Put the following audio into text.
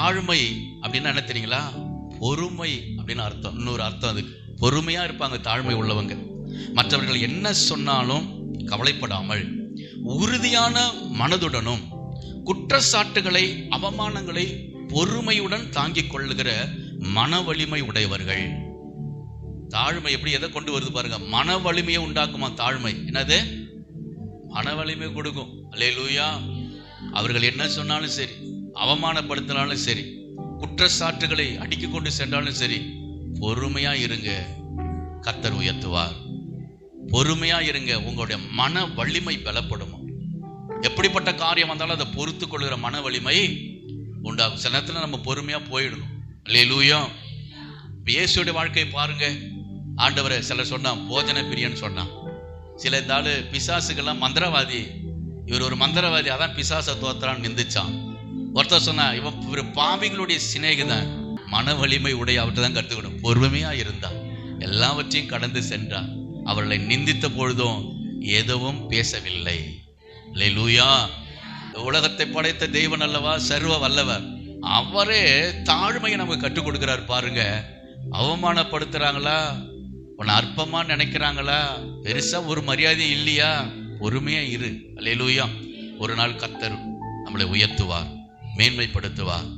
தாழ்மை அப்படின்னா என்ன தெரியுங்களா? பொறுமை அப்படின்னு அர்த்தம். இன்னொரு அர்த்தம் அதுக்கு. பொறுமையா இருப்பாங்க தாழ்மை உள்ளவங்க. மற்றவர்கள் என்ன சொன்னாலும் கவலைப்படாமல் உறுதியான மனதுடனும் குற்றச்சாட்டுகளை அவமானங்களை பொறுமையுடன் தாங்கிக் கொள்ளுகிற மன வலிமை உடையவர்கள். தாழ்மை எப்படி எதை கொண்டு வருது பாருங்க, மன வலிமையை உண்டாக்குமா தாழ்மை. என்னது? மன வலிமை கொடுக்கும். அல்லேலூயா. அவர்கள் என்ன சொன்னாலும் சரி, அவமானப்படுத்தினாலும் சரி, குற்றச்சாட்டுகளை அடிக்க கொண்டு சென்றாலும் சரி, பொறுமையா இருங்க, கர்த்தர் உயர்த்துவார். பொறுமையா இருங்க, உங்களுடைய மன வலிமை பலப்படும். எப்படிப்பட்ட காரியம் வந்தாலும் அதை பொறுத்து கொள்கிற மன வலிமை உண்டாகும். சில நேரத்தில் நம்ம பொறுமையா போயிடணும். அல்லேலூயா. இயேசுடைய வாழ்க்கையை பாருங்க. ஆண்டவரை சிலர் சொன்னான் போஜன பிரியன்னு சொன்னான். சில இந்த ஆளு பிசாசுக்கெல்லாம் மந்திரவாதி, இவர் ஒரு மந்திரவாதி, அதான் பிசாசை தோத்துறான்னு நிந்திச்சான். ஒருத்தர் சொன்னா இவர் பாவிகளுடைய சிநேகிதன். மன வலிமை உடைய அவர்கிட்ட தான் கற்றுக்கணும். பொறுமையா இருந்தான், எல்லாவற்றையும் கடந்து சென்றான். அவர்களை நிந்தித்த பொழுதும் எதுவும் பேசவில்லை. அல்லேலூயா. உலகத்தை படைத்த தெய்வன் அல்லவா, சர்வ வல்லவர். அவரே தாழ்மையை நமக்கு கற்றுக் கொடுக்கிறார் பாருங்க. அவமானப்படுத்துறாங்களா, உன்னை அற்பமா நினைக்கிறாங்களா, பெருசா ஒரு மரியாதை இல்லையா, பொறுமையா இரு. அல்லேலூயா. ஒரு நாள் கர்த்தர் நம்மளை உயர்த்துவார், மேன்மைப்படுத்துவார்.